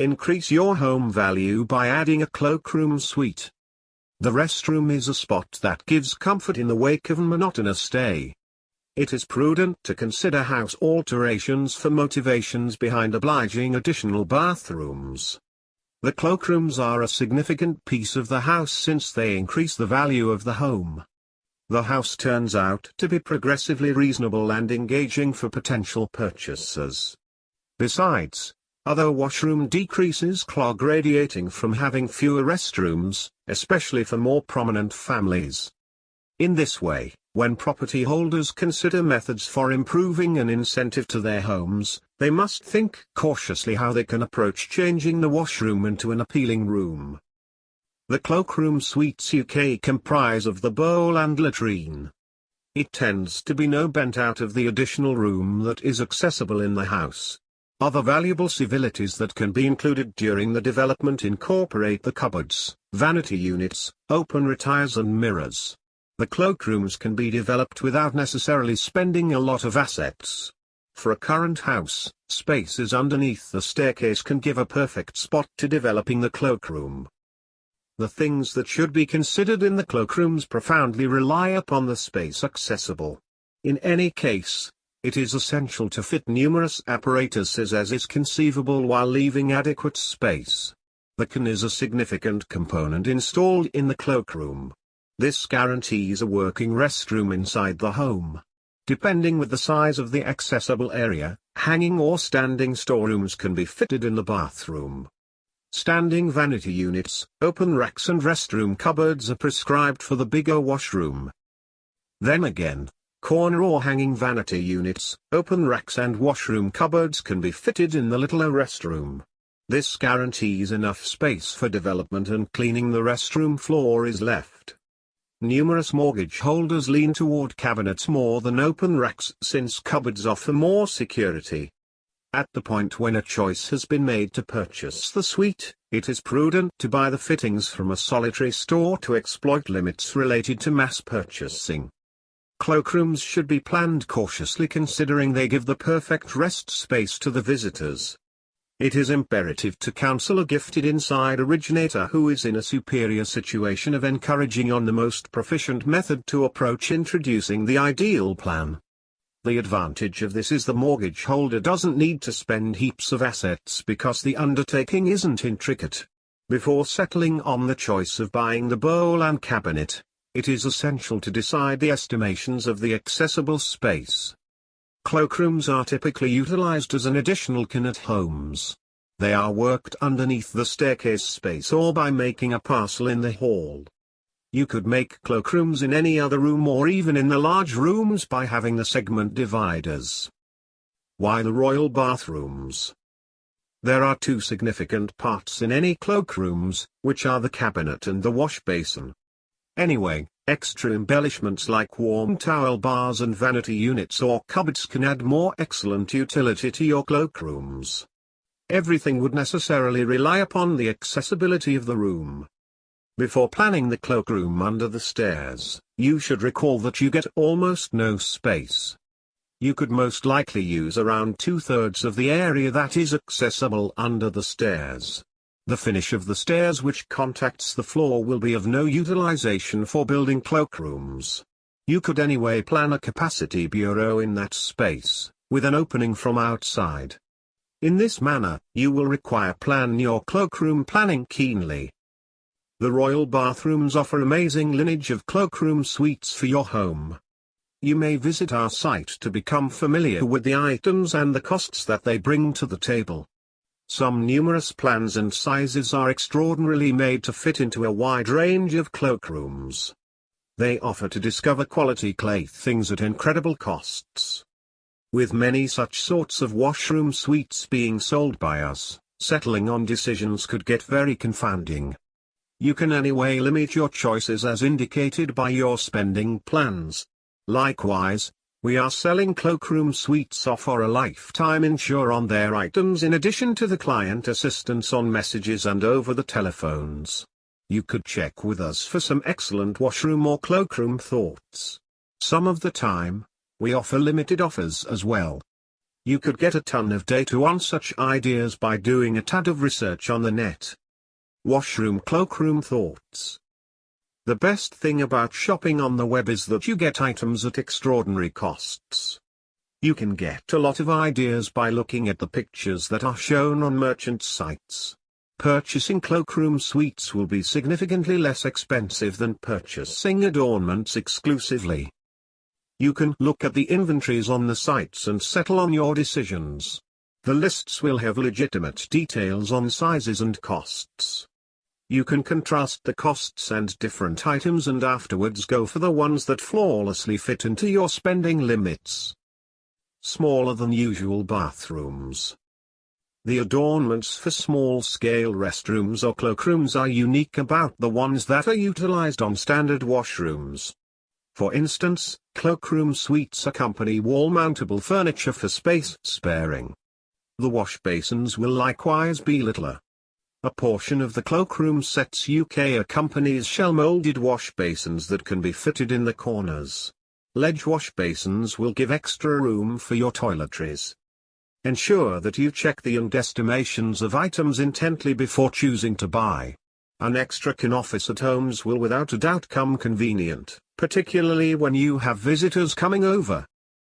Increase your home value by adding a cloakroom suite. The restroom is a spot that gives comfort in the wake of a monotonous stay. It is prudent to consider house alterations for motivations behind obliging additional bathrooms. The cloakrooms are a significant piece of the house since they increase the value of the home. The house turns out to be progressively reasonable and engaging for potential purchasers. Besides, other washroom decreases clog radiating from having fewer restrooms, especially for more prominent families. In this way, when property holders consider methods for improving an incentive to their homes, they must think cautiously how they can approach changing the washroom into an appealing room. The cloakroom suites UK comprise of the bowl and latrine. It tends to be no bent out of the additional room that is accessible in the house. Other valuable civilities that can be included during the development incorporate the cupboards, vanity units, open retires and mirrors. The cloakrooms can be developed without necessarily spending a lot of assets. For a current house, spaces underneath the staircase can give a perfect spot to developing the cloakroom. The things that should be considered in the cloakrooms profoundly rely upon the space accessible. In any case, it is essential to fit numerous apparatuses as is conceivable while leaving adequate space. The can is a significant component installed in the cloakroom. This guarantees a working restroom inside the home. Depending with the size of the accessible area, hanging or standing storerooms can be fitted in the bathroom. Standing vanity units, open racks and restroom cupboards are prescribed for the bigger washroom. Then again, corner or hanging vanity units, open racks and washroom cupboards can be fitted in the littler restroom. This guarantees enough space for development and cleaning the restroom floor is left. Numerous mortgage holders lean toward cabinets more than open racks since cupboards offer more security. At the point when a choice has been made to purchase the suite, it is prudent to buy the fittings from a solitary store to exploit limits related to mass purchasing. Cloakrooms should be planned cautiously considering they give the perfect rest space to the visitors. It is imperative to counsel a gifted inside originator who is in a superior situation of encouraging on the most proficient method to approach introducing the ideal plan. The advantage of this is the mortgage holder doesn't need to spend heaps of assets because the undertaking isn't intricate. Before settling on the choice of buying the bowl and cabinet, it is essential to decide the estimations of the accessible space. Cloakrooms are typically utilized as an additional can at homes. They are worked underneath the staircase space or by making a parcel in the hall. You could make cloakrooms in any other room or even in the large rooms by having the segment dividers. Why the royal bathrooms? There are two significant parts in any cloakrooms, which are the cabinet and the wash basin. Anyway, extra embellishments like warm towel bars and vanity units or cupboards can add more excellent utility to your cloakrooms. Everything would necessarily rely upon the accessibility of the room. Before planning the cloakroom under the stairs, you should recall that you get almost no space. You could most likely use around 2/3 of the area that is accessible under the stairs. The finish of the stairs which contacts the floor will be of no utilization for building cloakrooms. You could anyway plan a capacity bureau in that space, with an opening from outside. In this manner, you will require plan your cloakroom planning keenly. The royal bathrooms offer amazing lineage of cloakroom suites for your home. You may visit our site to become familiar with the items and the costs that they bring to the table. Some numerous plans and sizes are extraordinarily made to fit into a wide range of cloakrooms. They offer to discover quality clay things at incredible costs. With many such sorts of washroom suites being sold by us, settling on decisions could get very confounding. You can anyway limit your choices as indicated by your spending plans. Likewise, we are selling cloakroom suites for a lifetime insure on their items in addition to the client assistance on messages and over the telephones. You could check with us for some excellent washroom or cloakroom thoughts. Some of the time, we offer limited offers as well. You could get a ton of data on such ideas by doing a tad of research on the net. Washroom cloakroom thoughts. The best thing about shopping on the web is that you get items at extraordinary costs. You can get a lot of ideas by looking at the pictures that are shown on merchant sites. Purchasing cloakroom suites will be significantly less expensive than purchasing adornments exclusively. You can look at the inventories on the sites and settle on your decisions. The lists will have legitimate details on sizes and costs. You can contrast the costs and different items and afterwards go for the ones that flawlessly fit into your spending limits. Smaller than usual bathrooms. The adornments for small-scale restrooms or cloakrooms are unique about the ones that are utilized on standard washrooms. For instance, cloakroom suites accompany wall-mountable furniture for space sparing. The wash basins will likewise be littler. A portion of the cloakroom sets UK accompanies shell-molded wash basins that can be fitted in the corners. Ledge wash basins will give extra room for your toiletries. Ensure that you check the end estimations of items intently before choosing to buy. An extra can office at homes will without a doubt come convenient, particularly when you have visitors coming over.